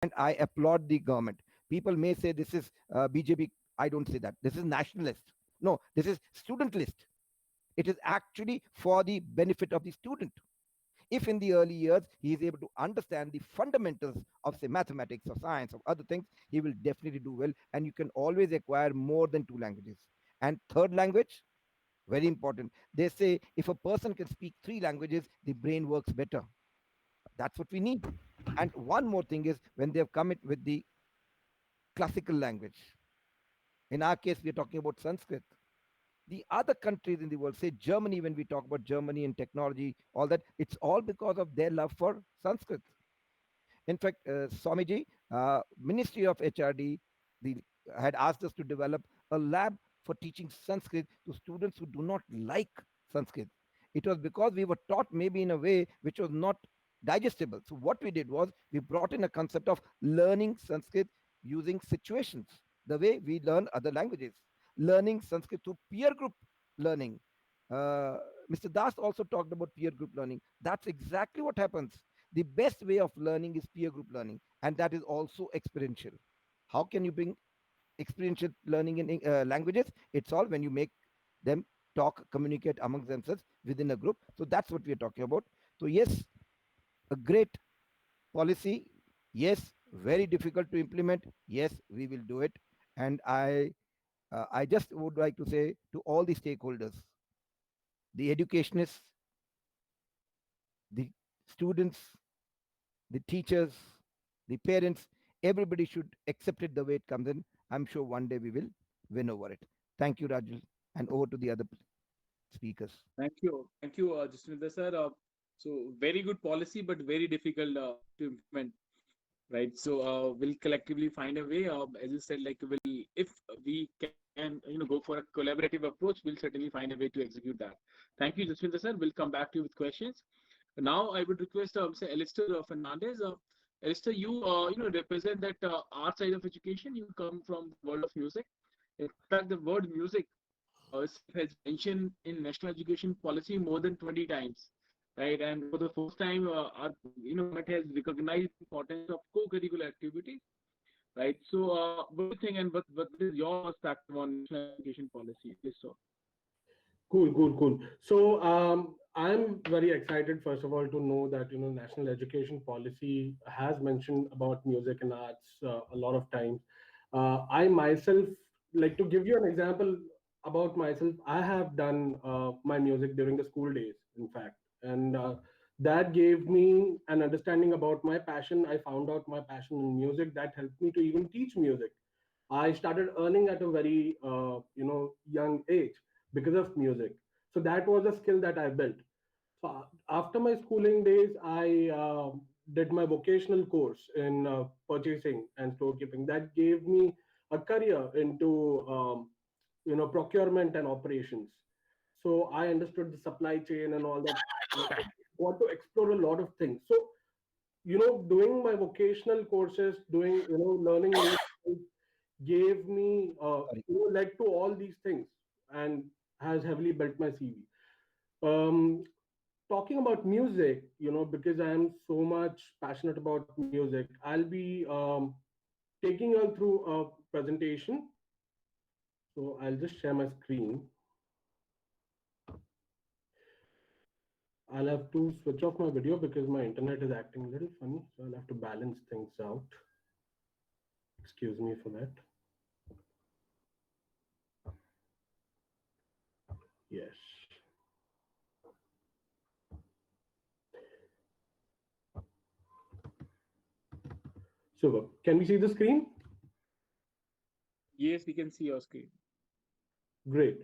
and I applaud the government. People may say this is BJP. I don't say that. This is nationalist. No, this is student list. It is actually for the benefit of the student. If in the early years he is able to understand the fundamentals of, say, mathematics or science or other things, he will definitely do well. And you can always acquire more than two languages. And third language, very important. They say if a person can speak three languages, the brain works better. That's what we need. And one more thing is when they have come it with the classical language. In our case, we are talking about Sanskrit. The other countries in the world, say Germany, when we talk about Germany and technology, all that, it's all because of their love for Sanskrit. In fact, Swamiji, Ministry of HRD, the, had asked us to develop a lab for teaching Sanskrit to students who do not like Sanskrit. It was because we were taught maybe in a way which was not digestible. So what we did was we brought in a concept of learning Sanskrit using situations, the way we learn other languages, learning Sanskrit through peer group learning. Uh, Mr. Das also talked about peer group learning. That's exactly what happens. The best way of learning is peer group learning, and that is also experiential. How can you bring experiential learning in languages? It's all when you make them talk, communicate amongst themselves within a group. So that's what we're talking about. So yes, a great policy. Yes, very difficult to implement. Yes, we will do it. And I just would like to say to all the stakeholders, the educationists, the students, the teachers, the parents, everybody should accept it the way it comes in. I'm sure one day we will win over it. Thank you, Rajul, and over to the other speakers. Thank you, Jaswindra sir. So very good policy, but very difficult to implement, right? So we'll collectively find a way. As you said, like if we can, go for a collaborative approach, we'll certainly find a way to execute that. Thank you, Jaswindra sir. We'll come back to you with questions. Now, I would request, say, Alistair Fernandez. Alistair, represent that art side of education. You come from the world of music. In fact, the word music has mentioned in national education policy more than 20 times, right? And for the first time, our government has recognized the importance of co-curricular activities, right? So, what do you think, and what is your perspective on national education policy? Yes, so. Cool, cool, cool. So I'm very excited, first of all, to know that national education policy has mentioned about music and arts a lot of times. I myself, like to give you an example about myself, I have done my music during the school days, in fact, and that gave me an understanding about my passion. I found out my passion in music that helped me to even teach music. I started earning at a very young age because of music. So that was a skill that I built. So after my schooling days, I did my vocational course in purchasing and storekeeping. That gave me a career into procurement and operations. So I understood the supply chain and all that. Want to explore a lot of things. So doing my vocational courses, doing learning new skills gave me Sorry. led to all these things and has heavily built my CV. Um, Talking about music, because I am so much passionate about music, I'll be taking you through a presentation. So I'll just share my screen. I'll have to switch off my video because my internet is acting a little funny. So I'll have to balance things out. Excuse me for that. Yes. So can we see the screen? Yes, we can see your screen. Great.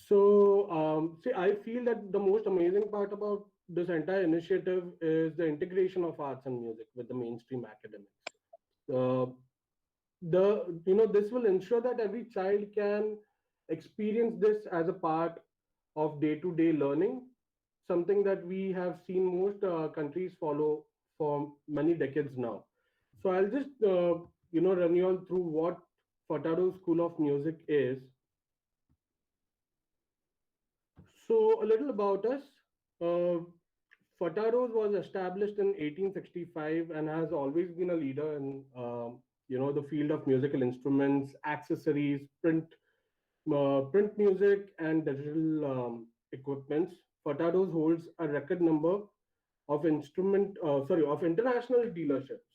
So, see, I feel that the most amazing part about this entire initiative is the integration of arts and music with the mainstream academics. Uh, this will ensure that every child can experience this as a part of day-to-day learning, something that we have seen most countries follow for many decades now. So I'll just run you all through what Fatado School of Music is. So, a little about us. Uh, Fatados was established in 1865 and has always been a leader in the field of musical instruments, accessories, print music, and digital equipments. Fatados holds a record number of international dealerships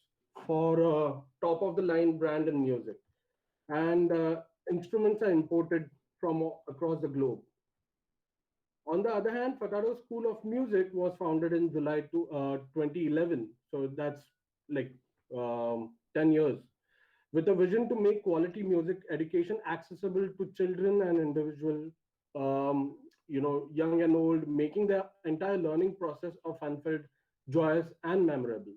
for top of the line brand in music, and instruments are imported from across the globe. On the other hand, Fatado School of Music was founded in July 2011. So that's like 10 years, with a vision to make quality music education accessible to children and individual, young and old, making the entire learning process of unfelt, joyous, and memorable.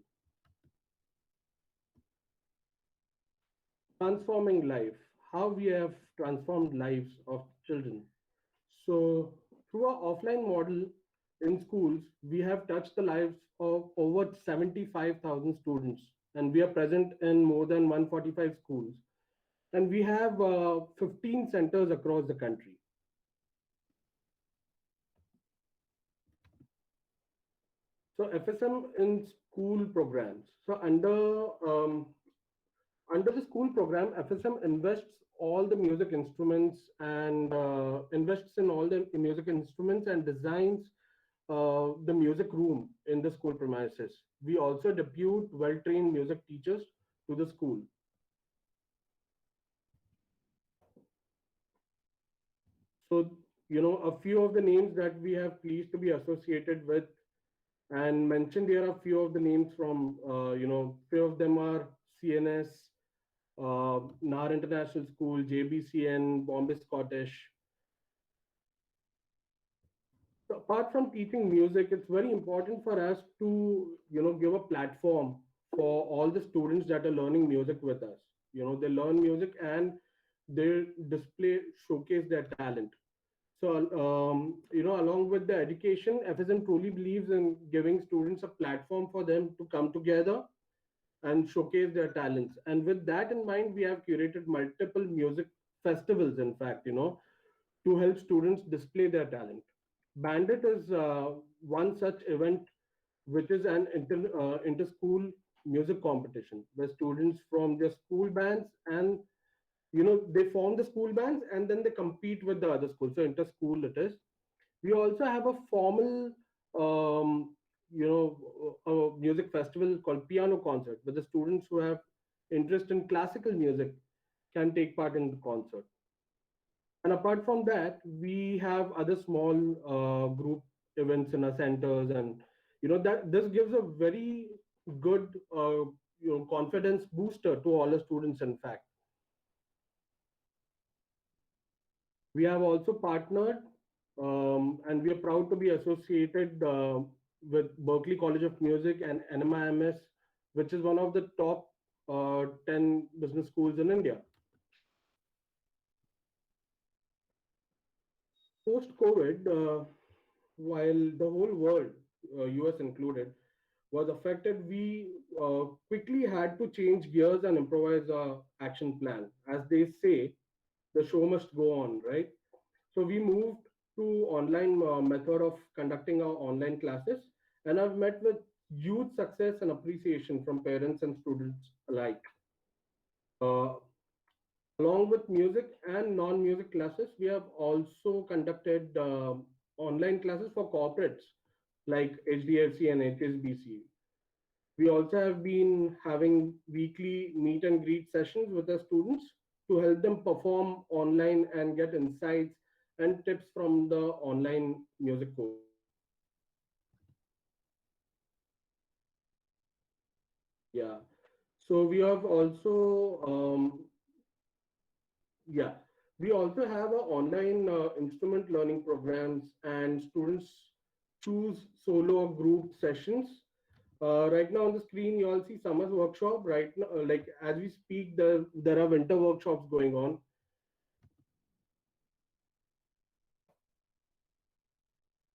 Transforming life, how we have transformed lives of children. So, through our offline model in schools, we have touched the lives of over 75,000 students, and we are present in more than 145 schools. And we have 15 centers across the country. So, FSM in school programs. So, under the school program, FSM invests all the music instruments and invests in all the music instruments and designs the music room in the school premises. We also depute well-trained music teachers to the school. So, a few of the names that we have pleased to be associated with and mentioned here are few of the names from, few of them are CNS, NAR International School, JBCN, Bombay Scottish. So apart from teaching music, it's very important for us to, give a platform for all the students that are learning music with us. They learn music and they display, showcase their talent. So, along with the education, FSM truly believes in giving students a platform for them to come together and showcase their talents. And with that in mind, we have curated multiple music festivals, in fact, to help students display their talent. Bandit is one such event, which is an inter-school music competition where students from their school bands and they form the school bands and then they compete with the other schools. So inter-school it is. We also have a formal a music festival called Piano Concert, where the students who have interest in classical music can take part in the concert. And apart from that, we have other small group events in our centers, and that this gives a very good confidence booster to all the students. In fact, we have also partnered, and we are proud to be associated with Berklee College of Music and NMIMS, which is one of the top 10 business schools in India. Post-COVID, while the whole world, US included, was affected, we quickly had to change gears and improvise our action plan. As they say, the show must go on, right? So we moved to online method of conducting our online classes, and I've met with huge success and appreciation from parents and students alike. Uh, Along with music and non-music classes, we have also conducted online classes for corporates like HDFC and HSBC. We also have been having weekly meet and greet sessions with the students to help them perform online and get insights and tips from the online music courses. Yeah. So we have also, yeah, we also have a online instrument learning programs, and students choose solo or group sessions. Right now on the screen, you all see summer's workshop. Right now, like as we speak, there are winter workshops going on.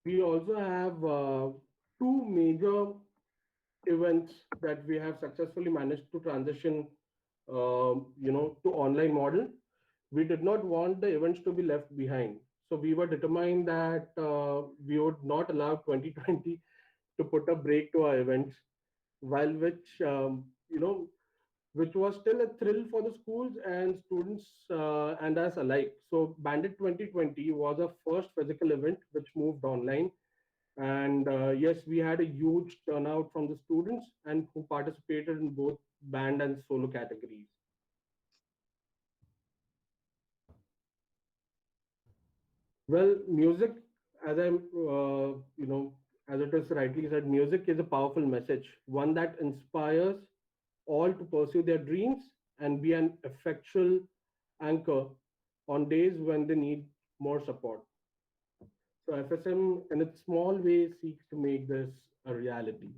We also have two major events that we have successfully managed to transition, to online model. We did not want the events to be left behind. So we were determined that we would not allow 2020 to put a break to our events, while which was still a thrill for the schools and students and us alike. So Bandit 2020 was our first physical event which moved online. And yes, we had a huge turnout from the students and who participated in both band and solo categories. Well, music, as as it is rightly said, music is a powerful message, one that inspires all to pursue their dreams and be an effectual anchor on days when they need more support. So FSM, in its small way, seeks to make this a reality.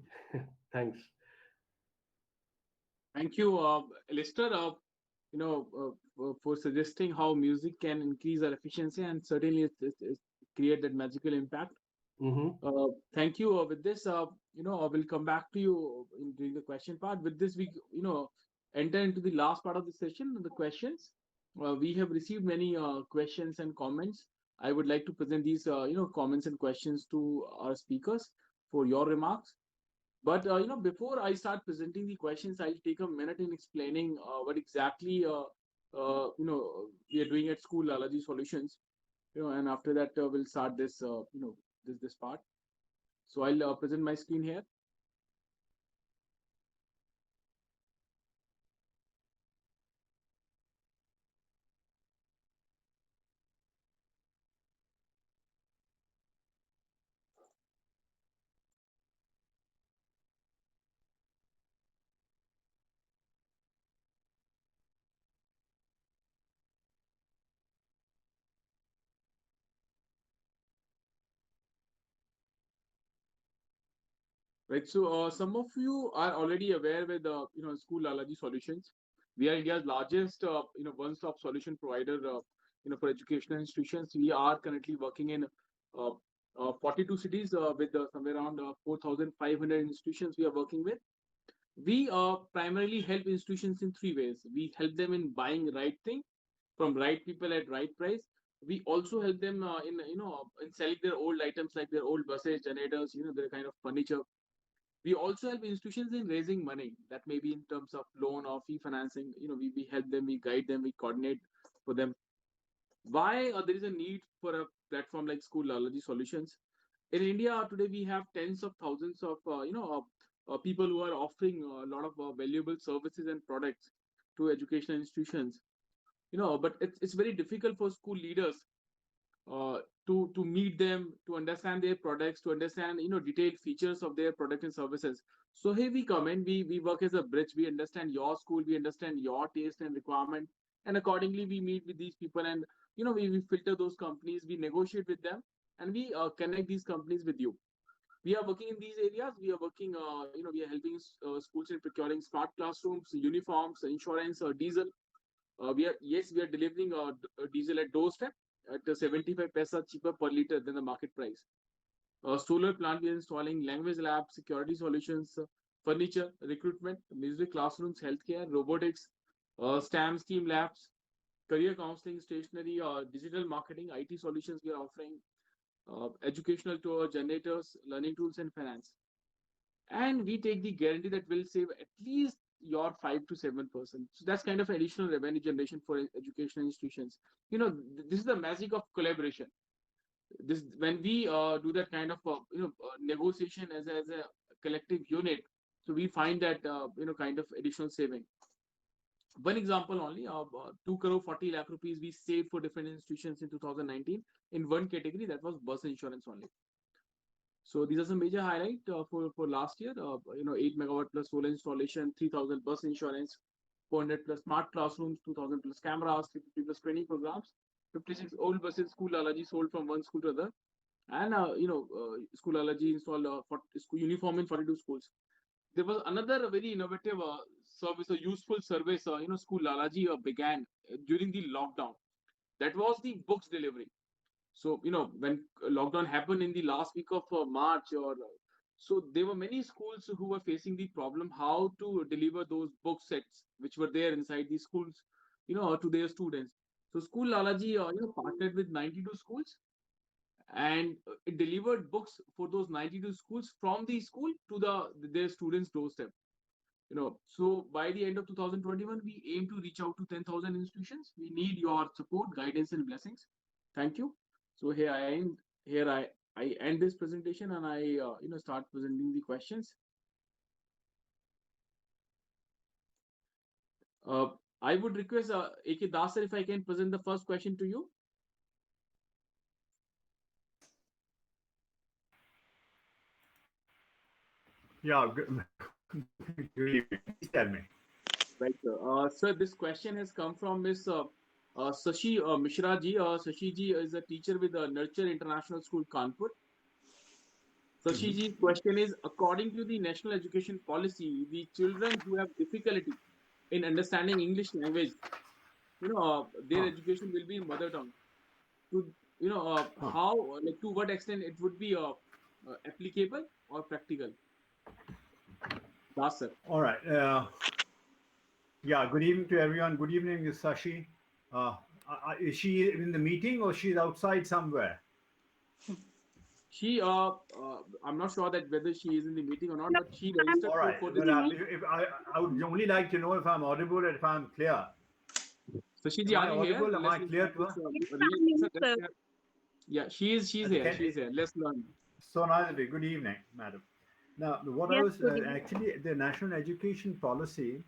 Thanks. Thank you, Lister, for suggesting how music can increase our efficiency, and certainly it create that magical impact. Mm-hmm. Thank you. With this, I will come back to you during the question part. With this, we, enter into the last part of the session, the questions. We have received many questions and comments. I would like to present these, comments and questions to our speakers for your remarks. But before I start presenting the questions, I'll take a minute in explaining what exactly we are doing at School Allergy Solutions. And after that, we'll start this this part. So I'll present my screen here. Right. So some of you are already aware with School Allergy Solutions. We are India's largest one-stop solution provider for educational institutions. We are currently working in 42 cities with somewhere around 4,500 institutions we are working with. We primarily help institutions in three ways. We help them in buying right thing from right people at right price. We also help them in in selling their old items like their old buses, generators, their kind of furniture. We also help institutions in raising money. That may be in terms of loan or fee financing. We help them, we guide them, we coordinate for them. Why there is a need for a platform like School Allergy Solutions? In India today, we have tens of thousands of people who are offering a lot of valuable services and products to educational institutions. But it's very difficult for school leaders to meet them, to understand their products, to understand detailed features of their product and services. So here we come in, we work as a bridge. We understand your school, we understand your taste and requirement, and accordingly we meet with these people, and we filter those companies, we negotiate with them, and we connect these companies with you. We are working in these areas. We are working, we are helping schools in procuring smart classrooms, uniforms, insurance, diesel. We are delivering diesel at doorstep at 75 paisa cheaper per liter than the market price. Solar plant we are installing, language lab, security solutions, furniture, recruitment, music classrooms, healthcare, robotics, STEM STEAM labs, career counseling, stationery, digital marketing, IT solutions we are offering, educational tour, generators, learning tools, and finance. And we take the guarantee that will save at least your 5 to 7%. So that's kind of additional revenue generation for educational institutions. This is the magic of collaboration. This when we do that kind of negotiation as a collective unit, so we find that kind of additional saving. One example only of 2 crore 40 lakh rupees we saved for different institutions in 2019 in one category, that was bus insurance only. So these are some major highlight for last year. 8 megawatt plus solar installation, 3,000 bus insurance, 400 plus smart classrooms, 2,000 plus cameras, 350 plus training programs, 56 old buses, School Allergy sold from one school to other, and School Allergy installed school uniform in 42 schools. There was another very innovative service, a useful service. School Allergy began during the lockdown. That was the books delivery. So when lockdown happened in the last week of March, or so there were many schools who were facing the problem how to deliver those book sets which were there inside the schools, to their students. So School Lalaji partnered with 92 schools, and it delivered books for those 92 schools from the school to their students' doorstep. So by the end of 2021, we aim to reach out to 10,000 institutions. We need your support, guidance, and blessings. Thank you. So here I end this presentation, and I start presenting the questions. Uh, I would request AK Das sir if I can present the first question to you. Yeah, good evening. Please tell me. Right, sir. Sir, this question has come from Miss Sashi Mishra ji. Sashi ji is a teacher with Nurture International School, Kanpur. Sashi ji's question is: according to the national education policy, the children who have difficulty in understanding English language, their Huh. education will be in mother tongue. To Huh. how, like, to what extent it would be applicable or practical? Das sir. All right. Yeah, good evening to everyone. Good evening, Ms. Sashi. Is she in the meeting or she's outside somewhere? She I'm not sure that whether she is in the meeting or not, but she registered All right. for this. Well, if I would only like to know if I'm audible and if I'm clear. Sashi Am ji, I are you here? audible? Am I Let's clear start to this, her? sir, yeah, she's here. Can, She's here. Let's learn. so nice of you. Good evening, madam. Now, what I Yes, was good evening. actually, the national education policy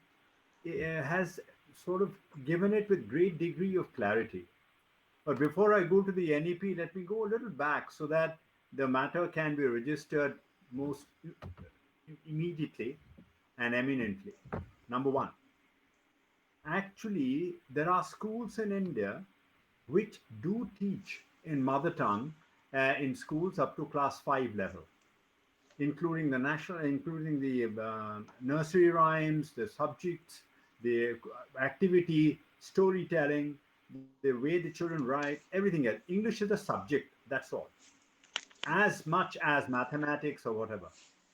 has sort of given it with great degree of clarity. But before I go to the NEP, let me go a little back so that the matter can be registered most immediately and eminently. Number one, actually, there are schools in India which do teach in mother tongue in schools up to class 5 level, including the nursery rhymes, the subjects, the activity, storytelling, the way the children write, everything else. English is a subject, that's all, as much as mathematics or whatever.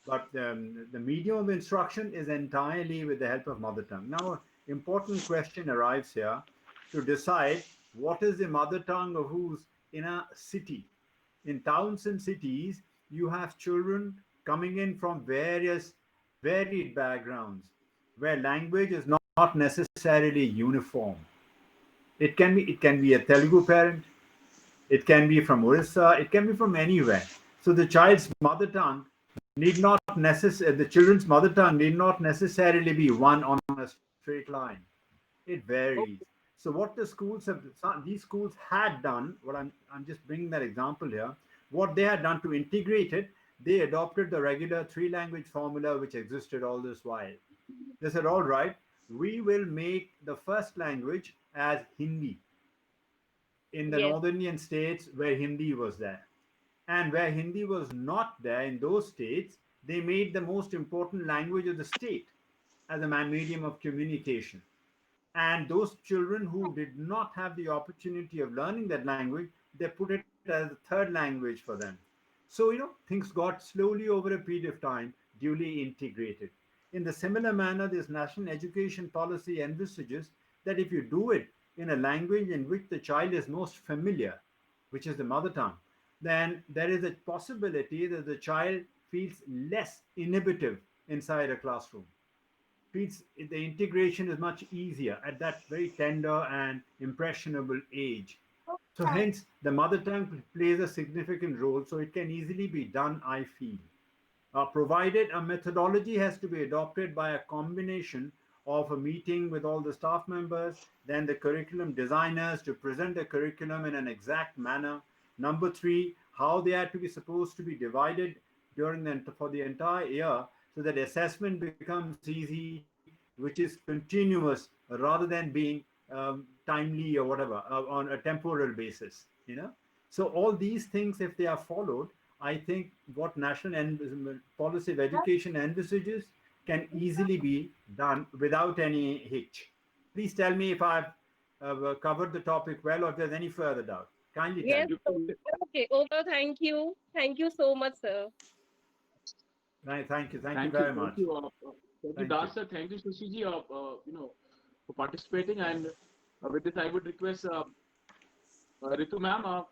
But the medium of instruction is entirely with the help of mother tongue. Now, important question arrives here to decide what is the mother tongue of whose in a city. In towns and cities, you have children coming in from various varied backgrounds where language is not necessarily uniform. It can be a Telugu parent, it can be from Orissa, it can be from anywhere. So the child's mother tongue need not the children's mother tongue need not necessarily be one on a straight line. It varies. So what the schools have, these schools had done, I'm just bringing that example here. What they had done to integrate it, they adopted the regular three language formula which existed all this while. They said, all right, we will make the first language as Hindi in the Yes, northern Indian states where Hindi was there. And where Hindi was not there in those states, they made the most important language of the state as a medium of communication. And those children who did not have the opportunity of learning that language, they put it as a third language for them. So, things got slowly over a period of time duly integrated. In the similar manner, this national education policy envisages that if you do it in a language in which the child is most familiar, which is the mother tongue, then there is a possibility that the child feels less inhibitive inside a classroom. Feels the integration is much easier at that very tender and impressionable age. So hence the mother tongue plays a significant role. So it can easily be done, I feel. Provided a methodology has to be adopted by a combination of a meeting with all the staff members, then the curriculum designers to present the curriculum in an exact manner. Number three, how they are to be supposed to be divided for the entire year so that assessment becomes easy, which is continuous rather than being timely or whatever on a temporal basis. So all these things, if they are followed, I think what national policy of education envisages can easily be done without any hitch. Please tell me if I've covered the topic well or if there's any further doubt. Kindly tell yes. me. So, okay. Over. Thank you. Thank you so much, sir. Right, thank you. Thank you Thank you. very Thank much. you. Thank you, Thank you. Das sir. Thank you, Sushi ji, for participating. And with this, I would request Ritu ma'am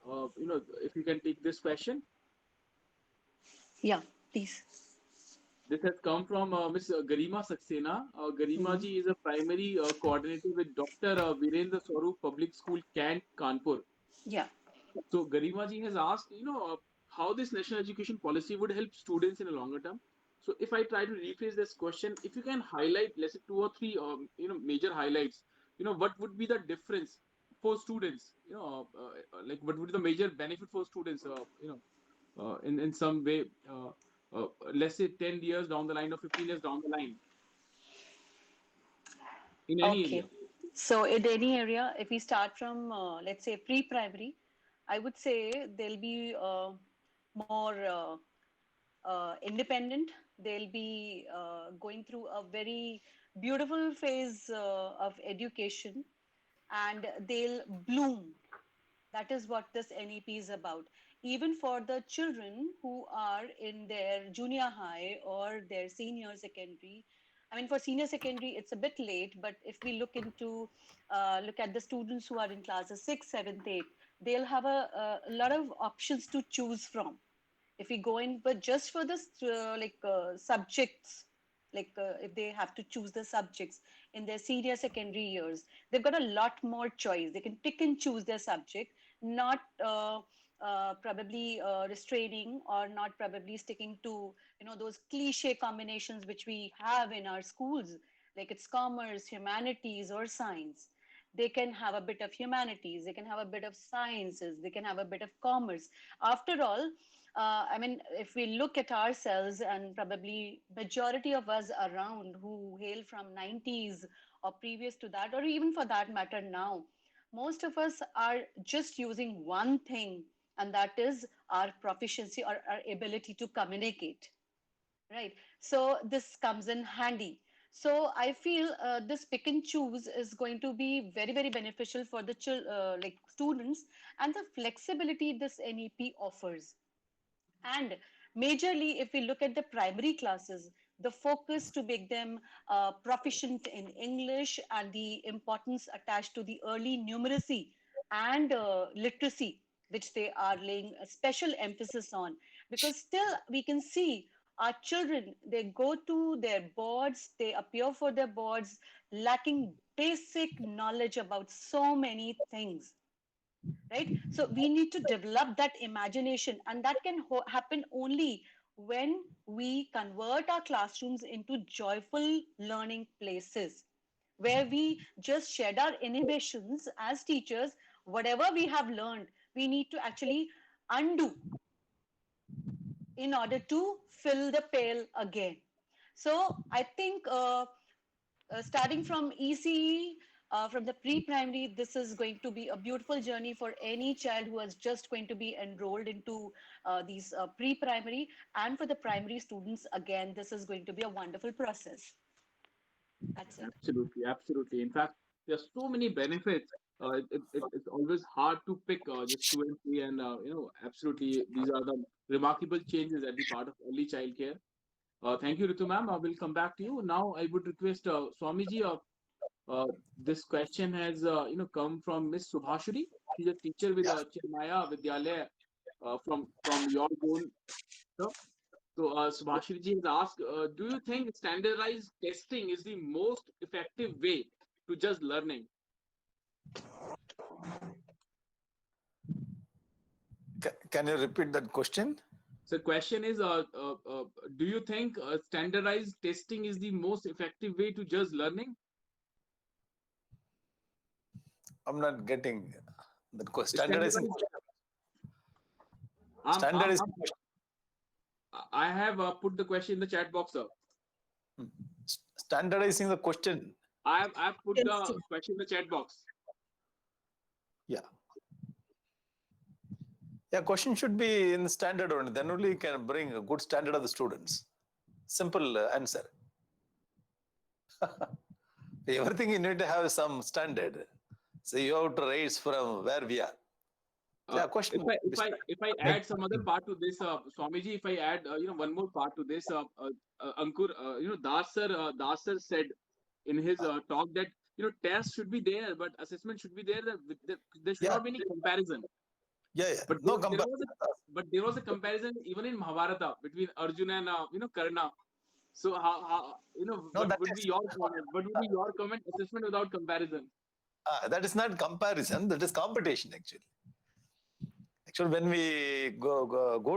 if you can take this question. Yeah, please. This has come from Ms. Garima Saxena. Garima Mhm. ji is a primary coordinator with Dr. Virendra Swarup Public School, Kant, Kanpur. Yeah. So Garima ji has asked, how this national education policy would help students in a longer term. So if I try to rephrase this question, if you can highlight, let's say, two or three, major highlights, what would be the difference for students? Like what would be the major benefit for students? In some way, let's say 10 years down the line or 15 years down the line in any area. Okay. So in any area, if we start from, let's say, pre-primary, I would say they'll be more independent. They'll be going through a very beautiful phase of education, and they'll bloom. That is what this NEP is about. Even for the children who are in their junior high or their senior secondary. I mean, for senior secondary, it's a bit late, but if we look at the students who are in classes 6, 7th, 8th, they'll have a lot of options to choose from. If we go in, but just for this, subjects, if they have to choose the subjects in their senior secondary years, they've got a lot more choice. They can pick and choose their subject, not probably restraining or not probably sticking to those cliche combinations which we have in our schools, like it's commerce, humanities, or science. They can have a bit of humanities, they can have a bit of sciences, they can have a bit of commerce. After all, I mean, if we look at ourselves, and probably majority of us around who hail from 90s or previous to that, or even for that matter now, most of us are just using one thing, and that is our proficiency or our ability to communicate, right? So this comes in handy. So I feel this pick and choose is going to be very, very beneficial for the students, and the flexibility this NEP offers. And majorly, if we look at the primary classes, the focus to make them proficient in English, and the importance attached to the early numeracy and literacy, which they are laying a special emphasis on. Because still, we can see our children, they go to their boards, they appear for their boards, lacking basic knowledge about so many things, right? So we need to develop that imagination, and that can happen only when we convert our classrooms into joyful learning places, where we just shed our inhibitions as teachers. Whatever we have learned, we need to actually undo in order to fill the pail again. So I think starting from ECE, from the pre-primary, this is going to be a beautiful journey for any child who is just going to be enrolled into these pre-primary. And for the primary students, again, this is going to be a wonderful process. That's it. Absolutely, absolutely. In fact, there's so many benefits. It's always hard to pick just two and three, and absolutely, these are the remarkable changes at the part of early child care. Thank you, Ritu ma'am. I will come back to you now. I would request Swamiji. This question has come from Miss Subhashri. She's a teacher with Chennaya Vidyalaya from your zone. So, Subhashri ji has asked, do you think standardized testing is the most effective way to just learning? Can you repeat that question? So, question is, do you think standardized testing is the most effective way to just learning? I'm not getting the question. Standardizing. Standardizing. I have put the question in the chat box, sir. Standardizing the question. I have put the question in the chat box. Yeah. Yeah, question should be in standard only. Then only you can bring a good standard of the students. Simple answer. Everything you need to have some standard. So you have to raise from where we are. Yeah, question. If I add some other part to this, Swamiji, if I add one more part to this, Ankur, Das sir said in his talk that tests should be there, but assessment should be there. There should not be any comparison. Yeah, yeah. But No but there was a comparison even in Mahabharata between Arjuna and Karna. So how No, what that would is be your comment? What would be your comment assessment without comparison? that is not comparison. That is competition actually. Actually, when we go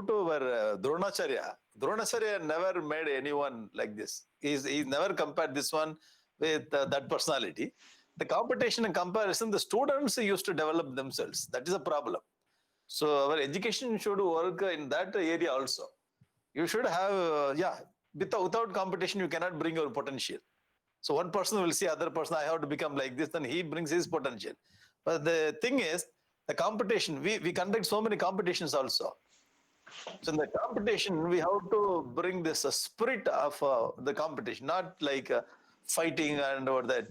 to our Dronacharya never made anyone like this. He's never compared this one with that personality. The competition and comparison, the students used to develop themselves. That is a problem. So our education should work in that area also. You should have, without competition, you cannot bring your potential. So one person will see other person, I have to become like this, then he brings his potential. But the thing is, the competition, we conduct so many competitions also. So in the competition, we have to bring this spirit of the competition, not like fighting and or that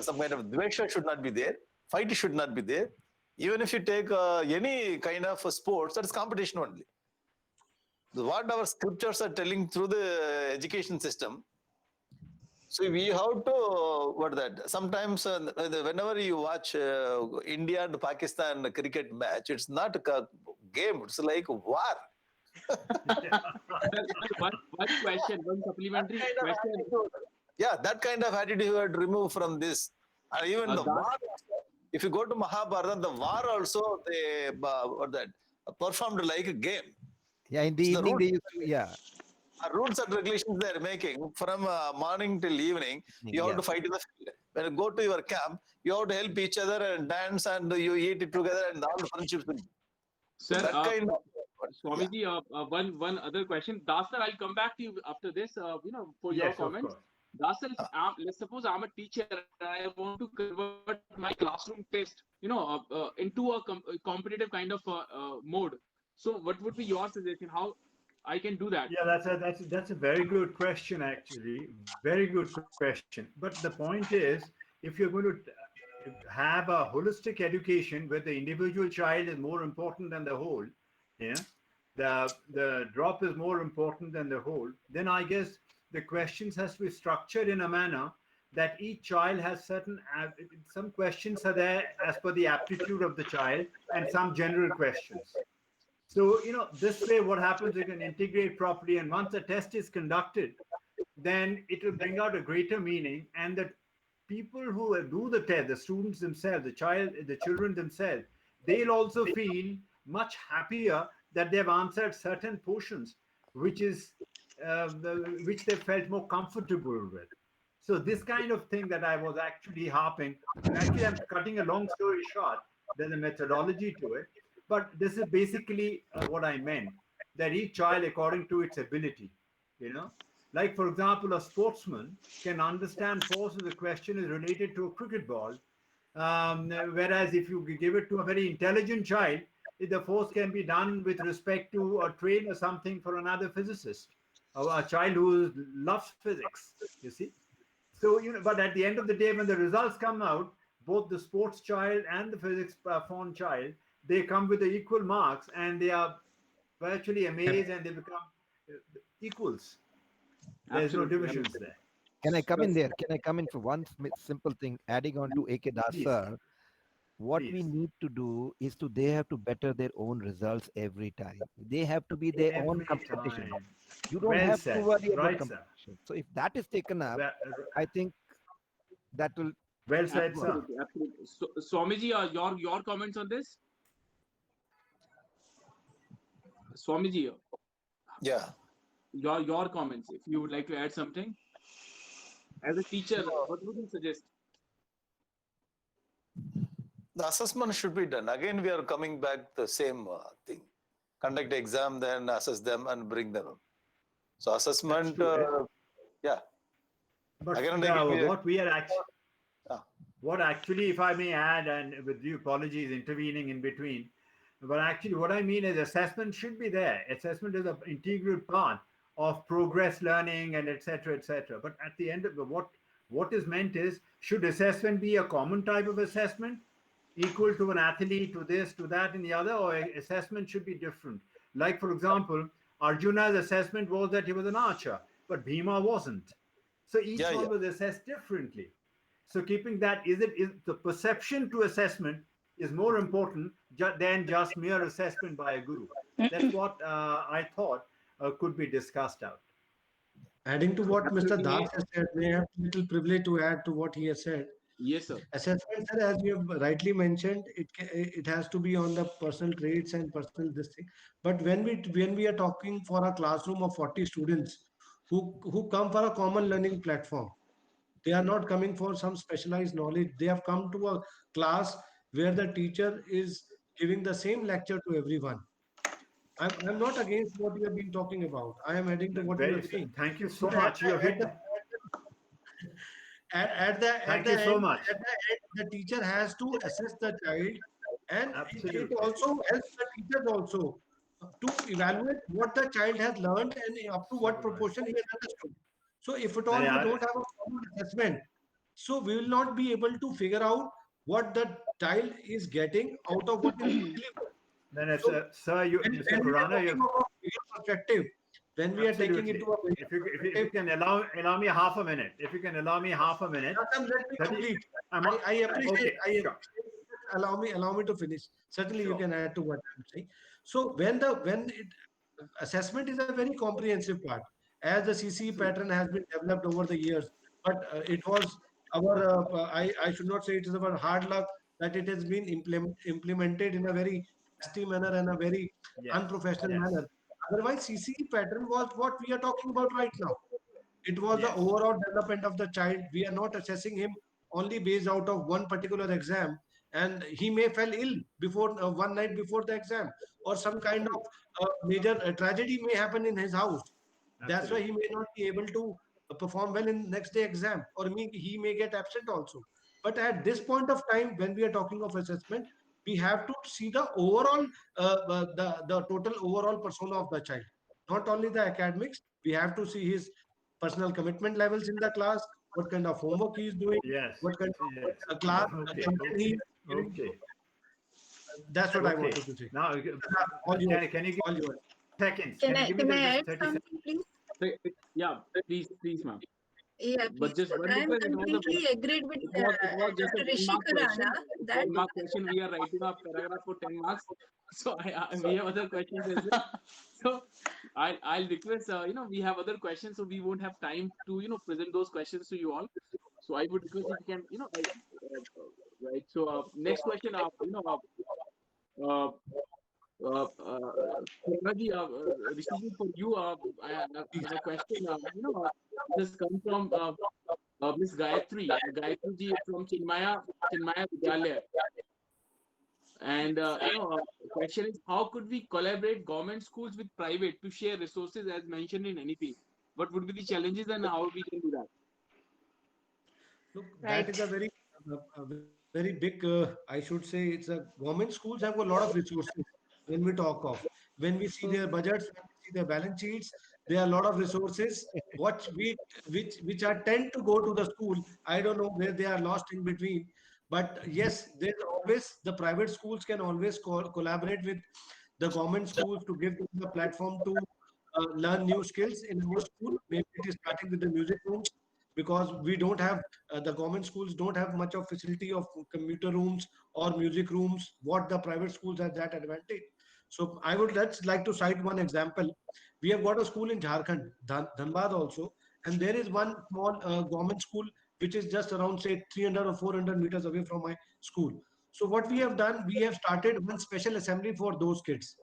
some kind of dvesha should not be there. Fight should not be there. Even if you take any kind of sports, that is competition only. What our scriptures are telling through the education system. So we have to what that sometimes whenever you watch India and Pakistan cricket match, it's not a game; it's like war. One question, one supplementary question. Yeah, that kind of attitude you had to remove from this. And even the Das, war, if you go to Mahabharata, the war also they what that performed like a game. Yeah, in the So the evening rules, they used to, yeah. rules and regulations they are making from morning till evening, you have Yeah. to fight in the field. When you go to your camp, you have to help each other and dance and you eat it together and all the friendships. So sir, that kind of yeah. Swamiji, one other question. Das sir, I'll come back to you after this. For your Yes, of comments. course. Das sir, let's suppose I'm a teacher and I want to convert my classroom test, into a competitive kind of mode. So, what would be your suggestion? How I can do that? Yeah, that's a very good question, actually. Very good question. But the point is, if you're going to have a holistic education where the individual child is more important than the whole, yeah, the drop is more important than the whole, then I guess the questions has to be structured in a manner that each child has certain some questions are there as per the aptitude of the child and some general questions. So, this way, what happens, you can integrate properly. And once the test is conducted, then it will bring out a greater meaning. And the people who do the test, the students themselves, the children themselves, they'll also feel much happier that they've answered certain portions, which is which they felt more comfortable with. So this kind of thing that I was actually harping, and actually I'm cutting a long story short, there's a methodology to it, but this is basically what I meant, that each child according to its ability, you know. Like, for example, a sportsman can understand force if the question is related to a cricket ball, whereas if you give it to a very intelligent child, the force can be done with respect to a train or something for another physicist, or a child who loves physics, you see. So, but at the end of the day, when the results come out, both the sports child and the physics fond child, they come with the equal marks and they are virtually amazed and they become equals. There's no Absolutely. divisions there. Can I come in there? Can I come in for one simple thing? Adding on to AK Das Please. sir, what we Please. need to do is they have to better their own results every time. They have to be their own Every competition. time. You don't Well have said. to worry about Right, sir. competition. So if that is taken up, Well, I think that will well said, sir. Absolutely, absolutely. So, Swamiji, your comments on this? Swamiji, Yeah. your comments. If you would like to add something, as a teacher, what would you suggest? The assessment should be done. Again, we are coming back the same thing. Conduct exam, then assess them and bring them up. So assessment, true. yeah. But Again and again, what we are actually, Yeah. what actually, if I may add, and with due apologies intervening in between, but actually what I mean is assessment should be there. Assessment is an integral part of progress learning and etc. etc. But at the end of what is meant is, should assessment be a common type of assessment, equal to an athlete, to this, to that, and the other, or assessment should be different? Like, for example, Arjuna's assessment was that he was an archer, but Bhima wasn't. So each one was assessed differently. So keeping that, is the perception to assessment is more important than just mere assessment by a guru. That's what I thought could be discussed out. Adding to what Mr. Absolutely. Das has said, may I have little privilege to add to what he has said. Yes, sir. Assessment, sir, as you have rightly mentioned, it has to be on the personal traits and personal this thing. But when we are talking for a classroom of 40 students who come for a common learning platform, they are not coming for some specialized knowledge. They have come to a class where the teacher is giving the same lecture to everyone. I'm not against what you have been talking about. I am adding to what you are Very, saying. thank you So so much. You have hit. at Thank the you so end, much. at the end, the teacher has to assess the child, and it Absolutely. also helps the teachers also to evaluate what the child has learned and up to what proportion he has understood. So if at all Very we hard. don't have a common assessment, so we will not be able to figure out what the child is getting out of what is delivered. Then it's So sir, you, Mr. when we are Khurana, talking you about bigger perspective, when we are taking absolutely. into a bigger If you perspective, can allow me half a minute, if you can allow me half a minute, Let me 30, complete. I'm I appreciate. okay. I Sure. appreciate. Allow me to finish. Certainly, you Sure. can add to what I'm saying. So when assessment is a very comprehensive part, as the CC True. pattern has been developed over the years, but it was our. I should not say it is our hard luck that it has been implemented in a very nasty manner and a very Yes. unprofessional Yes. manner. Otherwise, CC pattern was what we are talking about right now. It was the Yes. overall development of the child. We are not assessing him only based out of one particular exam, and he may fell ill before one night before the exam, or some kind of major tragedy may happen in his house. That's why Absolutely. he may not be able to perform well in next day exam, or he may get absent also. But at this point of time, when we are talking of assessment, we have to see the overall the total overall persona of the child, not only the academics. We have to see his personal commitment levels in the class, what kind of homework he is doing, Yes. what kind Yes. of class Okay. attention he Okay. is giving. Okay. That's what I Okay. wanted to say. Now, All yours. can you give All yours. seconds? Can Can you I give me can I just add 30 seconds? something, please? Yeah, please, ma'am. Yeah, But please. just one I'm request, completely agreed with it was just a Dr. 10 Rishi mark Khurana question. that 10 mark question. We are writing a paragraph for 10 marks. So we have other questions as well. So I'll request, we have other questions, so we won't have time to, present those questions to you all. So I would request if you can, right. So next question, uh, Pranaji, Rishi, for you, I have a question. This comes from Miss Gayatri. Gayatri ji from Chinmaya Vidyalaya. And question is, how could we collaborate government schools with private to share resources as mentioned in NEP? What would be the challenges and how we can do that? Look, that Right. is a very big, I should say, it's a government schools have a lot of resources when we talk of. When we see their budgets, when we see their balance sheets, there are a lot of resources which are tend to go to the school. I don't know where they are lost in between. But yes, there's always the private schools can always collaborate with the government schools to give them the platform to learn new skills in our school. Maybe it is starting with the music rooms, because we don't have the government schools don't have much of facility of computer rooms or music rooms what the private schools have that advantage. So I would let's like to cite one example. We have got a school in Jharkhand, Dhanbad also, and there is one small government school which is just around say 300 or 400 meters away from my school. So what we have done, we have started one special assembly for those kids.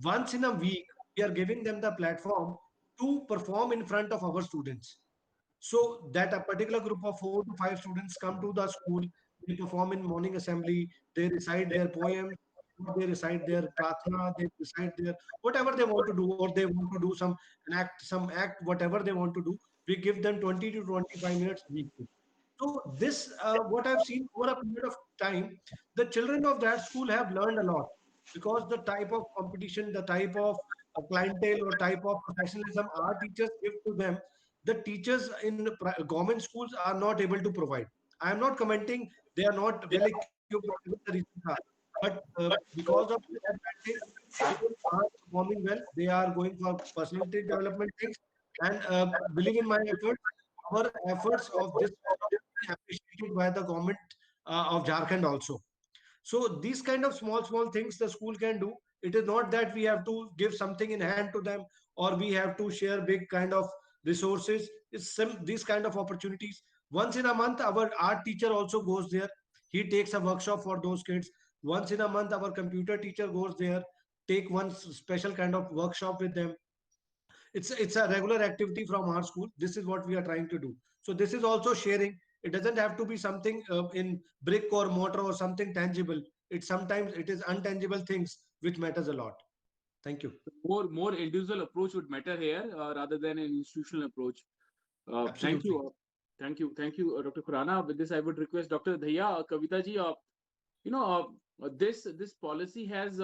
Once in a week we are giving them the platform to perform in front of our students, so that a particular group of 4 to 5 students come to the school, they perform in morning assembly, they recite their poems, they recite their pratna, they recite their whatever they want to do, or they want to do some act, whatever they want to do. We give them 20 to 25 minutes weekly. So this, what I've seen over a period of time, the children of that school have learned a lot, because the type of competition, the type of clientele or type of professionalism our teachers give to them, the teachers in the government schools are not able to provide. I am not commenting they are not well equipped, whatever the reasons are, but because of that advantage, children are performing well. They are going for personality development things, and believe in my efforts. Our efforts of this sort of being appreciated by the government of Jharkhand also. So these kind of small things the school can do. It is not that we have to give something in hand to them, or we have to share big kind of resources. It's some these kind of opportunities. Once in a month, our art teacher also goes there. He takes a workshop for those kids. Once in a month, our computer teacher goes there, take one special kind of workshop with them. It's a regular activity from our school. This is what we are trying to do. So this is also sharing. It doesn't have to be something in brick or mortar or something tangible. It sometimes it is untangible things which matters a lot. Thank you. More individual approach would matter here rather than an institutional approach. Thank Absolutely. you. Thank you, Dr. Khurana. With this, I would request Dr. Dhaya, Kavita ji. This policy has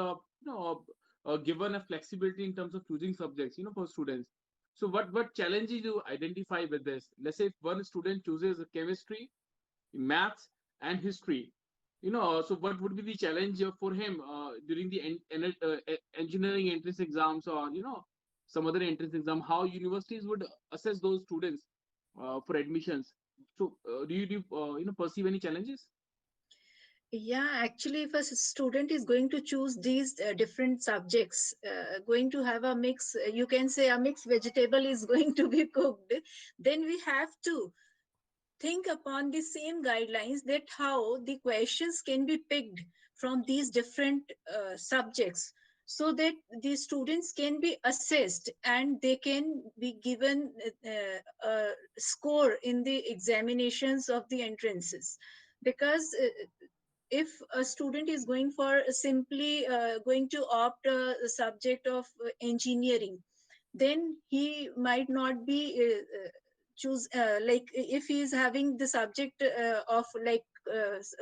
given a flexibility in terms of choosing subjects, for students. So what challenges you identify with this? Let's say if one student chooses chemistry, maths, and history, so what would be the challenge for him during the engineering entrance exams, or some other entrance exam? How universities would assess those students for admissions? So do you perceive any challenges? Yeah, actually, if a student is going to choose these different subjects, going to have a mix, you can say a mixed vegetable is going to be cooked, then we have to think upon the same guidelines that how the questions can be picked from these different subjects, so that the students can be assessed and they can be given a score in the examinations of the entrances. Because if a student is going for simply going to opt a subject of engineering, then he might not be choose like if he is having the subject of like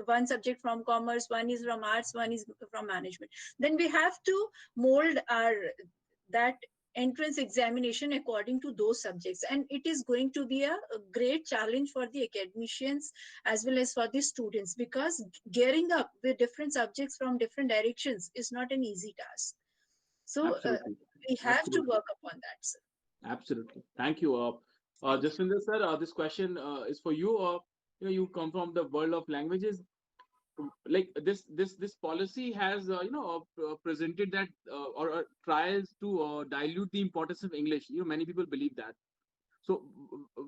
one subject from commerce, one is from arts, one is from management, then we have to mold our that entrance examination according to those subjects, and it is going to be a great challenge for the academicians as well as for the students, because gearing up with different subjects from different directions is not an easy task. So Absolutely. we have to Absolutely. work upon that, sir. Absolutely. Thank you. Thank you. Jaswinder sir, this question is for you. You come from the world of languages. Like this policy has presented that or tries to dilute the importance of English. Many people believe that. So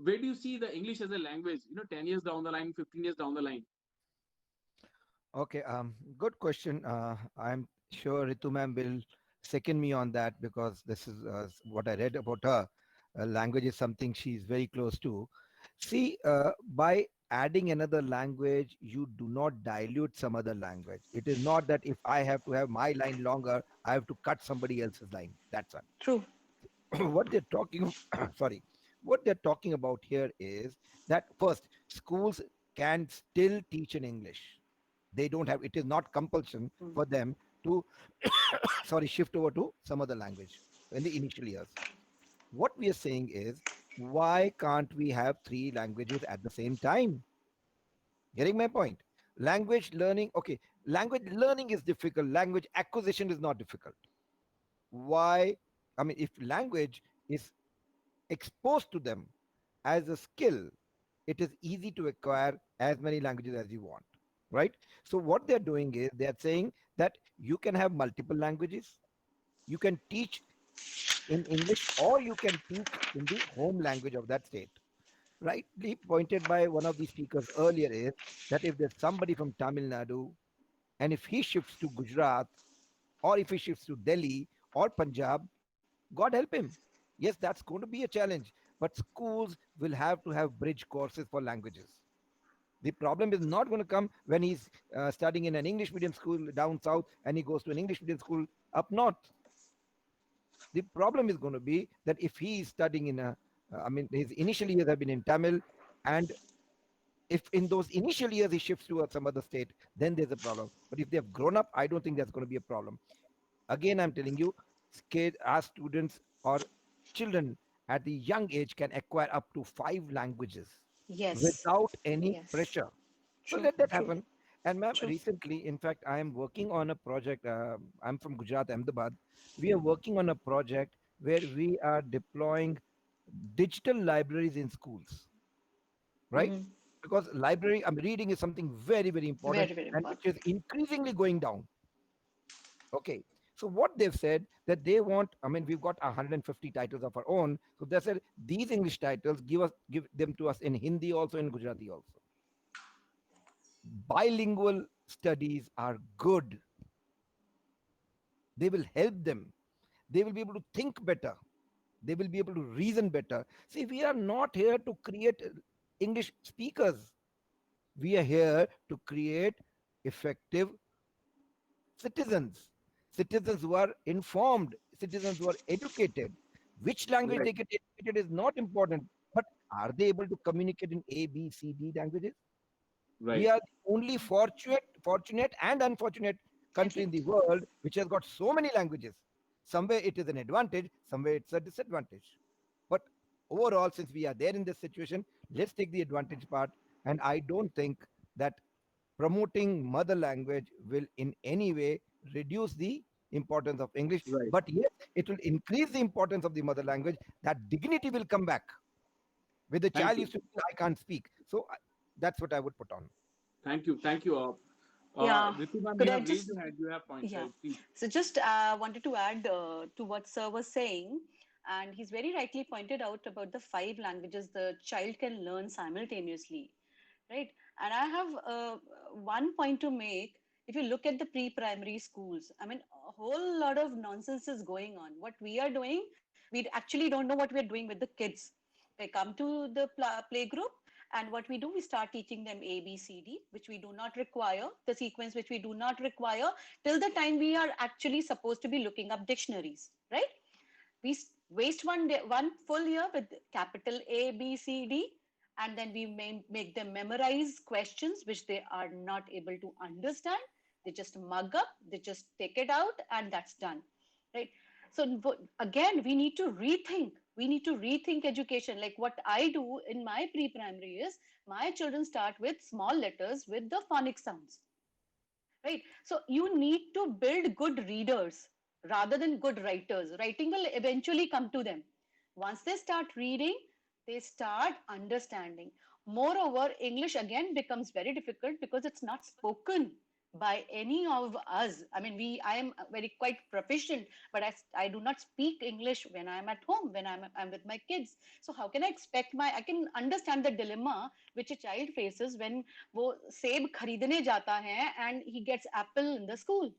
where do you see the English as a language? 10 years down the line, 15 years down the line. Okay, good question. I'm sure Ritu ma'am will second me on that, because this is what I read about her. Language is something she's very close to. See, by adding another language, you do not dilute some other language. It is not that if I have to have my line longer, I have to cut somebody else's line. That's all. True. What they're talking sorry, what they're talking about here is that first, schools can still teach in English. They don't have, it is not compulsion for them to sorry, shift over to some other language in the initial years. What we are saying is, why can't we have three languages at the same time? Getting my point? Language learning, okay, language learning is difficult, language acquisition is not difficult. Why? I mean, if language is exposed to them as a skill, it is easy to acquire as many languages as you want, right? So what they're doing is they're saying that you can have multiple languages, you can teach in English, or you can teach in the home language of that state. Rightly pointed by one of the speakers earlier is that if there's somebody from Tamil Nadu, and if he shifts to Gujarat, or if he shifts to Delhi or Punjab, God help him. Yes, that's going to be a challenge, but schools will have to have bridge courses for languages. The problem is not going to come when he's studying in an English medium school down south and he goes to an English medium school up north. The problem is going to be that if he is studying in a, I mean, his initial years have been in Tamil, and if in those initial years he shifts to some other state, then there's a problem. But if they have grown up, I don't think that's going to be a problem. Again, I'm telling you, our students or children at the young age can acquire up to 5 languages Yes. without any Yes. pressure. So True. let that True. happen. And ma'am, True. recently, in fact, I am working on a project. I'm from Gujarat, Ahmedabad. We are working on a project where we are deploying digital libraries in schools, right? Mhm. because library, reading is something very, very important, Very, very and which important. is increasingly going down. Okay. So what they've said that they want, we've got 150 titles of our own. So they said these English titles give them to us in Hindi also, in Gujarati also. Bilingual studies are good. They will help them. They will be able to think better. They will be able to reason better. See, we are not here to create English speakers. We are here to create effective citizens, citizens who are informed, citizens who are educated. Which language Right. they get educated is not important, but are they able to communicate in A, B, C, D languages? We Right. are the only fortunate and unfortunate country in the world which has got so many languages. Somewhere it is an advantage, somewhere it's a disadvantage. But overall, since we are there in this situation, let's take the advantage part. And I don't think that promoting mother language will in any way reduce the importance of English. Right. But yes, it will increase the importance of the mother language. That dignity will come back. With the Thank child you. used to feel, I can't speak. So that's what I would put on. Thank you. Thank you. Yeah. Ritu ma'am, Could you I have raised just, your hand. You have points, yeah. right? Please. So just wanted to add to what Sir was saying, and he's very rightly pointed out about the 5 languages the child can learn simultaneously, right? And I have one point to make. If you look at the pre-primary schools, a whole lot of nonsense is going on. What we are doing, we actually don't know what we're doing with the kids. They come to the play group, and what we do, we start teaching them A, B, C, D, which we do not require, the sequence which we do not require till the time we are actually supposed to be looking up dictionaries, right? We waste one full year with capital A, B, C, D, and then we may make them memorize questions which they are not able to understand. They just mug up, they just take it out, and that's done, right? So again, we need to rethink. We need to rethink education. Like what I do in my pre-primary is my children start with small letters with the phonic sounds, right? So you need to build good readers rather than good writers. Writing will eventually come to them. Once they start reading, they start understanding. Moreover, English again becomes very difficult because it's not spoken by any of us. I am very quite proficient, but I do not speak English when I'm at home, when I'm with my kids. So how can I expect I can understand the dilemma which a child faces when वो सेब खरीदने जाता है and he gets apple in the school.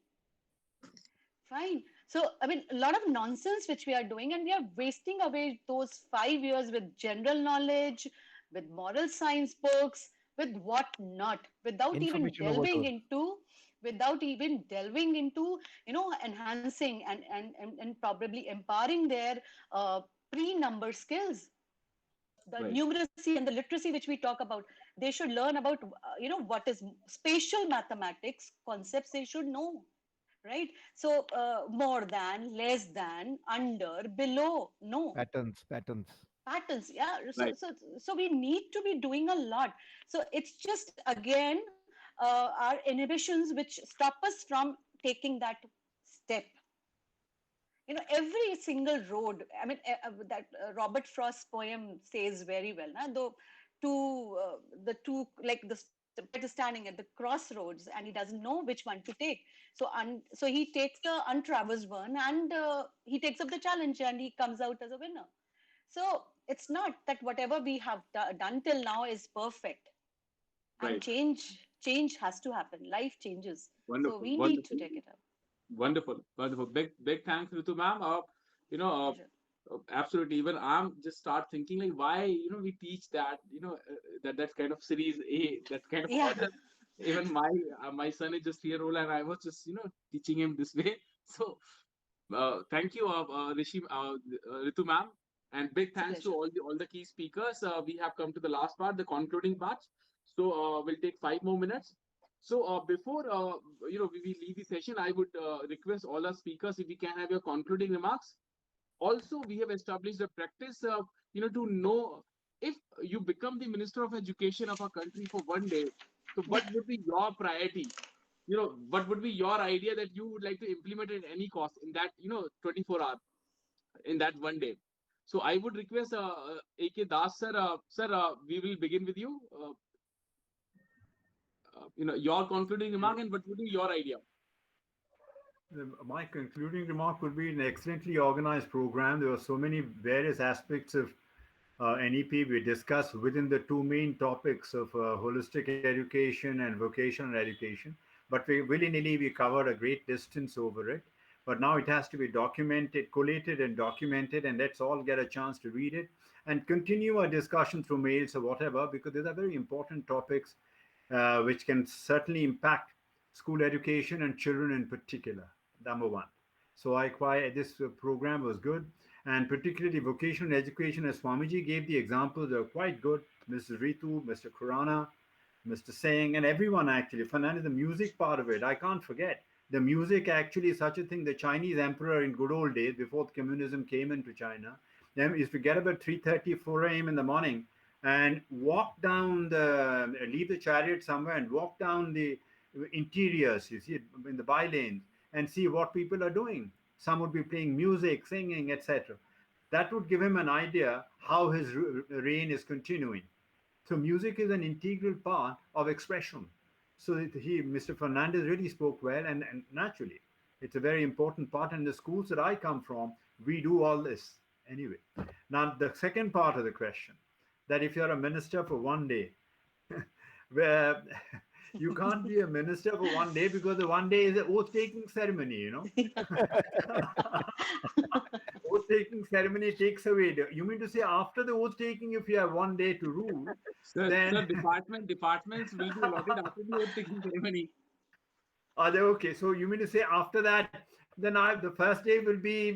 Fine. So, a lot of nonsense which we are doing, and we are wasting away those 5 years with general knowledge, with moral science books, with what not, Information overload. without even delving into, enhancing and probably empowering their pre-number skills. The Right. numeracy and the literacy which we talk about, they should learn about what is spatial mathematics concepts, they should know, right? So more than, less than, under, below, no, Patterns. patterns, yeah. so Right. so so we need to be doing a lot. So it's just again our inhibitions which stop us from taking that step. Every single road, that Robert Frost's poem says very well, though the two, like the poet is standing at the crossroads and he doesn't know which one to take. So he takes the untraversed one, and he takes up the challenge and he comes out as a winner. So it's not that whatever we have done till now is perfect, and Right. change has to happen. Life changes, so Wonderful. we need to Wonderful. take it up. Wonderful. Wonderful. Big thanks, Ritu ma'am. You know, Pleasure. absolutely. Even I'm just start thinking like why we teach that that kind of series A, that kind of Yeah. order. Even my son is just 3 year old, and I was just teaching him this way. So thank you, Ritu ma'am, and big It's a thanks to pleasure. all the key speakers. We have come to the last part, the concluding part. So we'll take 5 more minutes. So before we leave the session, I would request all our speakers if we can have your concluding remarks. Also, we have established a practice, to know if you become the Minister of Education of our country for one day. So, what would be your priority? What would be your idea that you would like to implement at any cost in that 24 hours, in that one day? So, I would request AK Das sir. Sir, we will begin with you. your concluding remark and what would be your idea? My concluding remark would be an excellently organized program. There were so many various aspects of NEP we discussed within the two main topics of holistic education and vocational education. But we willy-nilly we covered a great distance over it. But now it has to be documented, collated and documented, and let's all get a chance to read it and continue our discussion through mails or whatever, because these are very important topics which can certainly impact school education and children in particular. Number one. So this program was good, and particularly vocational education, as Swamiji gave the examples, they were quite good. Mrs. Ritu, Mr. Khurana, Mr. Singh, and everyone actually. Fernandez, the music part of it, I can't forget. The music actually is such a thing. The Chinese emperor in good old days, before communism came into China, then used to get up at 3:30, 4 a.m. in the morning and leave the chariot somewhere and walk down the interiors, you see, in the by lanes, and see what people are doing. Some would be playing music, singing, etc. That would give him an idea how his reign is continuing. So music is an integral part of expression. So Mr. Fernandez really spoke well, and naturally, it's a very important part. And the schools that I come from, we do all this anyway. Now, the second part of the question, that if you're a minister for one day, where you can't be a minister for one day because the one day is an oath-taking ceremony, you know. Oath-taking ceremony takes away. You mean to say after the oath-taking, if you have one day to rule, then... Sir, departments will be allotted after the oath-taking ceremony. Are they okay? So you mean to say after that, then the first day will be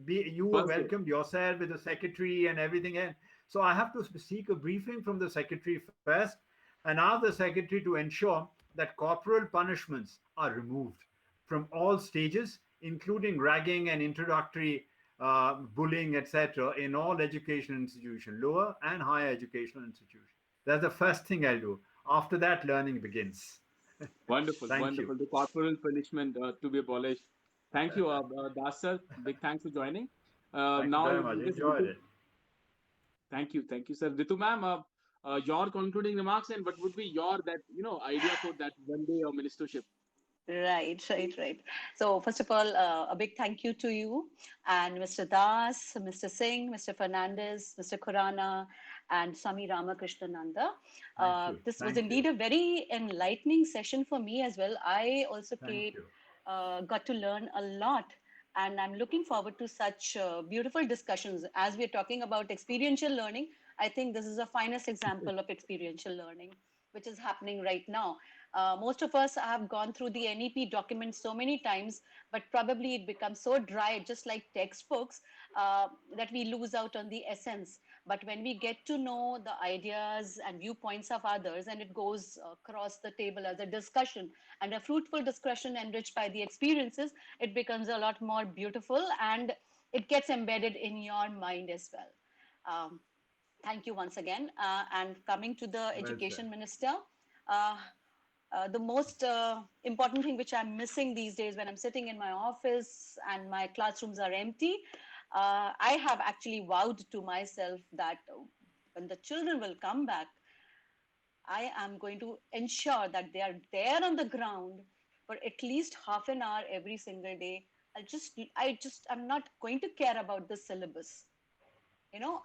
you were welcomed yourself with the secretary and everything else. So I have to seek a briefing from the secretary first, and ask the secretary to ensure that corporal punishments are removed from all stages, including ragging and introductory bullying, etc., in all education institutions, lower and higher educational institutions. That's the first thing I'll do. After that, learning begins. Wonderful, wonderful. The corporal punishment to be abolished. Thank you, Das sir. Big thanks for joining. Thank you very much. Enjoyed it. Thank you, sir. Ritu ma'am, your concluding remarks and what would be your idea for that one day of ministership? Right. So first of all, a big thank you to you and Mr. Das, Mr. Singh, Mr. Fernandez, Mr. Khurana, and Swami Ramakrishnananda. This was indeed a very enlightening session for me as well. I also got to learn a lot, and I'm looking forward to such beautiful discussions. As we're talking about experiential learning, I think this is the finest example of experiential learning, which is happening right now. Most of us have gone through the NEP document so many times, but probably it becomes so dry, just like textbooks, that we lose out on the essence. But when we get to know the ideas and viewpoints of others, and it goes across the table as a discussion and a fruitful discussion enriched by the experiences, it becomes a lot more beautiful and it gets embedded in your mind as well. Thank you once again. And coming to the Education Minister, the most important thing which I'm missing these days when I'm sitting in my office and my classrooms are empty, I have actually vowed to myself that when the children will come back, I am going to ensure that they are there on the ground for at least half an hour every single day. I'm not going to care about the syllabus.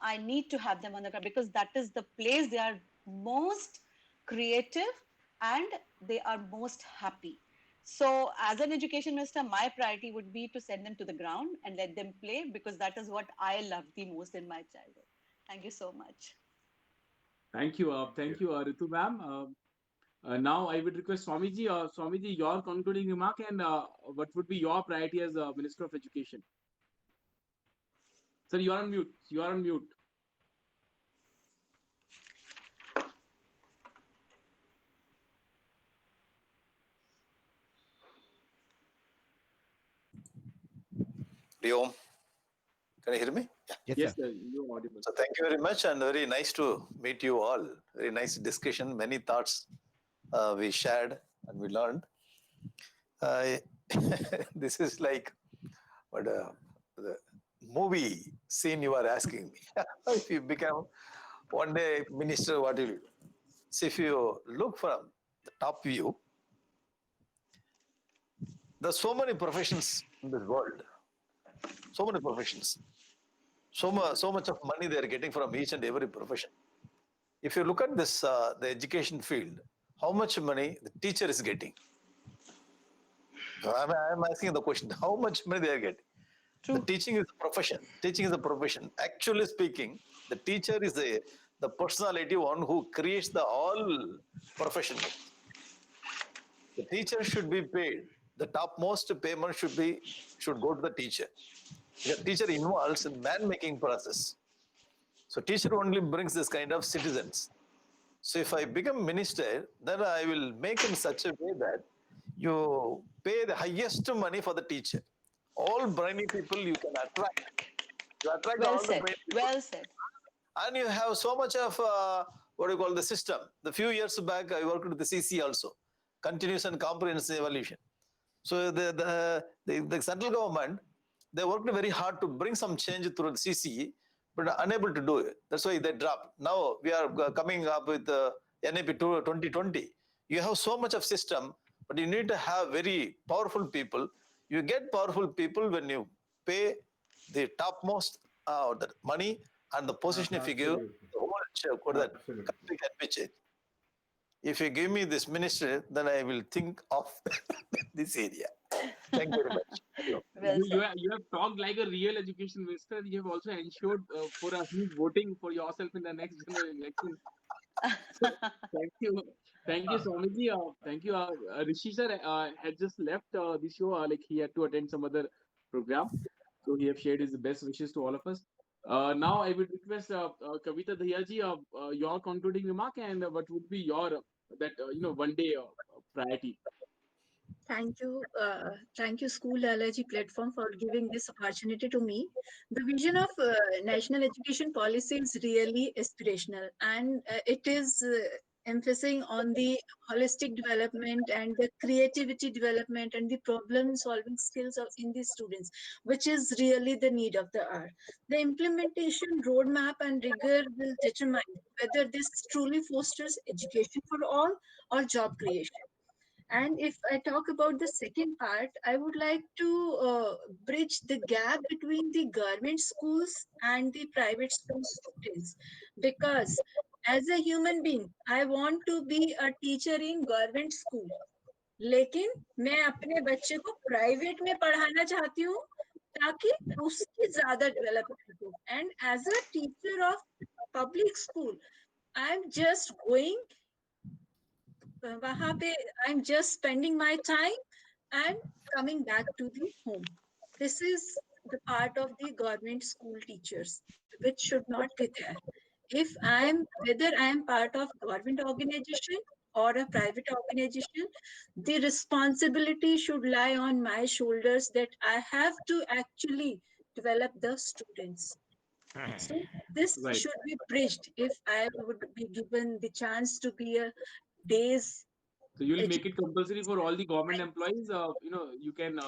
I need to have them on the ground because that is the place they are most creative and they are most happy. So as an education minister, my priority would be to send them to the ground and let them play because that is what I loved the most in my childhood. Thank you so much. Thank you, Ritu ma'am. Now I would request Swamiji, Swamiji, your concluding remark and what would be your priority as Minister of Education? Sir, you are on mute. Leo, can you hear me? Yeah. Yes, sir. You're audible. So thank you very much and very nice to meet you all. Very nice discussion. Many thoughts we shared and we learned. This is like the movie scene you are asking me. If you become one day minister, what will you do? So if you look from the top view, there's so many professions in this world. So many professions. So much of money they are getting from each and every profession. If you look at this, the education field, how much money the teacher is getting? I'm asking the question, how much money they are getting? The teaching is a profession. Teaching is a profession. Actually speaking, the teacher is the personality one who creates the all professionals. The teacher should be paid. The topmost payment should go to the teacher. The teacher involves in man-making process. So teacher only brings this kind of citizens. So if I become minister, then I will make in such a way that you pay the highest money for the teacher. All brainy people you can attract. You attract Well all the said. brainy people. Well said. And you have so much of what do you call the system. The few years back, I worked with the CC also, continuous and comprehensive evaluation. So the central government, they worked very hard to bring some change through the CCE, but are unable to do it. That's why they dropped. Now we are coming up with NAP 2020. You have so much of system, but you need to have very powerful people. You get powerful people when you pay the topmost the money and the position. If you give the whole Absolutely. country can be changed. If you give me this ministry, then I will think of this area. Thank you very much. Well You said. you have talked like a real education minister. You have also ensured for us who's voting for yourself in the next general election. So, thank you, Swamiji. Thank you, Rishi sir had just left the show. Like he had to attend some other program, so he have shared his best wishes to all of us. Now I would request Kavita Dahiya your concluding remark and what would be your one day priority. Thank you, School Allergy Platform, for giving this opportunity to me. The vision of national education policy is really aspirational, and it is emphasizing on the holistic development and the creativity development and the problem-solving skills in the students, which is really the need of the hour. The implementation roadmap and rigor will determine whether this truly fosters education for all or job creation. And if I talk about the second part, I would like to bridge the gap between the government schools and the private school students. Because as a human being, I want to be a teacher in government school. लेकिन मैं अपने बच्चे को private में पढ़ाना चाहती हूँ ताकि उसकी ज्यादा डेवलपमेंट हो. And as a teacher of public school, I'm just going वहां पे I'm just spending my time and coming back to the home. This is the part of the government school teachers, which should not be there. Whether I am part of government organization or a private organization, the responsibility should lie on my shoulders that I have to actually develop the students. So this Right. should be bridged if I would be given the chance to be a day's So you'll make it compulsory for all the government employees. You can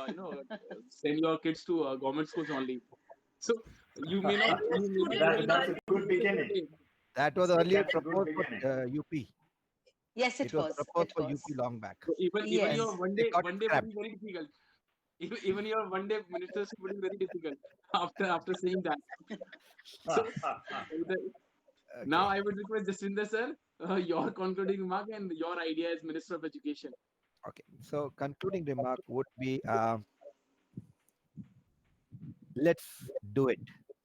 send your kids to government schools only. So you may not. I'm a You may student not That's a good beginning. That was earlier That's a good proposed for beginning. UP. Yes, It was proposed for was. UP long back. So even Yes. your one They day got would be scrapped. very difficult. Even your one day ministership would be very difficult after saying that. So now I would request Jaswinder sir, your concluding remark and your idea as Minister of Education. Okay. So concluding remark would be, let's do it.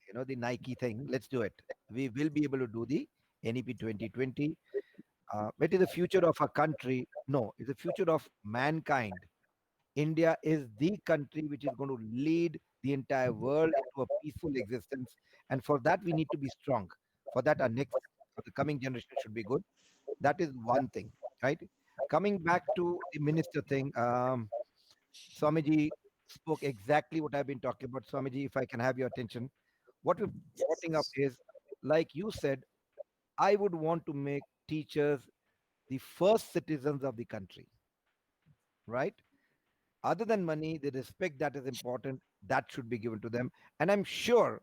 You know, the Nike thing, let's do it. We will be able to do the NEP 2020. It is the future of our country. No, it's the future of mankind. India is the country which is going to lead the entire world into a peaceful existence. And for that, we need to be strong. For that, for the coming generation should be good. That is one thing, right? Coming back to the minister thing, Swamiji spoke exactly what I've been talking about. Swamiji, if I can have your attention, what we're putting up is, like you said, I would want to make teachers the first citizens of the country, right? Other than money, the respect that is important, that should be given to them. And I'm sure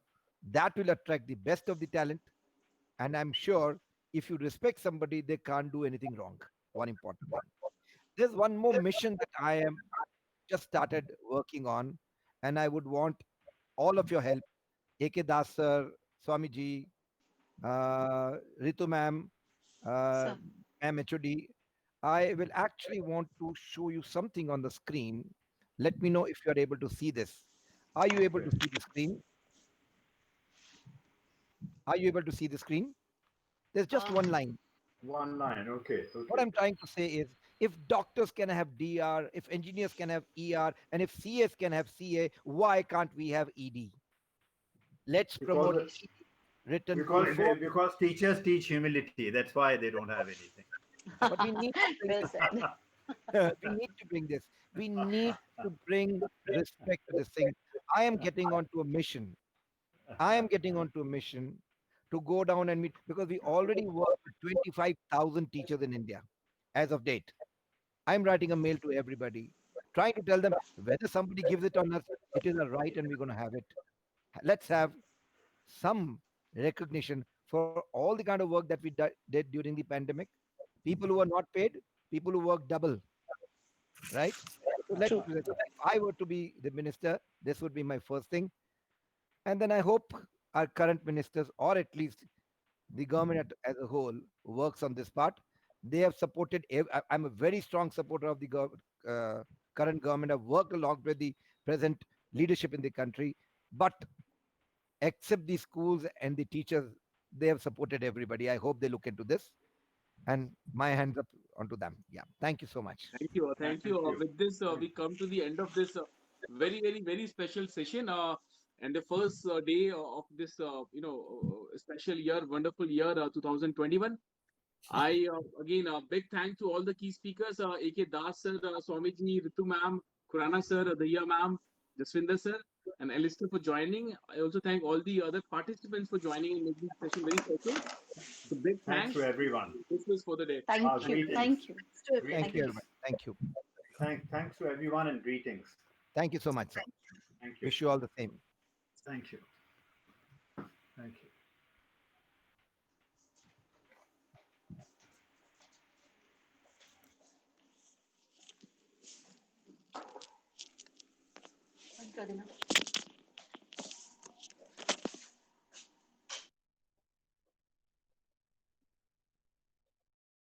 that will attract the best of the talent. And I'm sure if you respect somebody, they can't do anything wrong. One important thing. there's one more mission that I am just started working on, and I would want all of your help. AK Das sir, Swamiji, Ritu ma'am, uh, Sir. ma'am HOD. I will actually want to show you something on the screen. Let me know if you are able to see this. Are you able to see the screen? Are you able to see the screen? There's just one line. One line. Okay. What Okay. I'm trying to say is, if doctors can have DR, if engineers can have ER, and if CS can have CA, why can't we have ED? Let's promote Because written because before, because teachers teach humility. That's why they don't have anything. but we need to bring Well this. said. We need to bring this. We need to bring respect to this thing. I am getting onto a mission. I am getting onto a mission to go down and meet, because we already work with 25,000 teachers in India as of date. I'm writing a mail to everybody, trying to tell them whether somebody gives it on us, it is a right and we're going to have it. Let's have some recognition for all the kind of work that we did during the pandemic. People who are not paid, people who work double, right? So True. if I were to be the minister, this would be my first thing. And then I hope our current ministers, or at least the government as a whole, works on this part. They have supported. I'm a very strong supporter of the current government. I've worked along with the present leadership in the country, but except the schools and the teachers, they have supported everybody. I hope they look into this, and my hands up onto them. Yeah, thank you so much. Thank you. Thank you. Thank you. With this, we come to the end of this very, very, very special session. And the first day of this, special year, wonderful year, 2021. I again big thank to all the key speakers, AK Das sir, Swamiji, Ritu ma'am, Kurana sir, Daya ma'am, Jaswinder sir, and Alistair for joining. I also thank all the other participants for joining and making the session very special. So big Thanks to thanks. everyone. This was for the day. Thank you. Greetings. Thank you. Thank Thank you, you. everybody. Thank you. Thanks to everyone and greetings. Thank you so much, sir. Thank you. Wish you all the same. Thank you. Thank you. Good enough.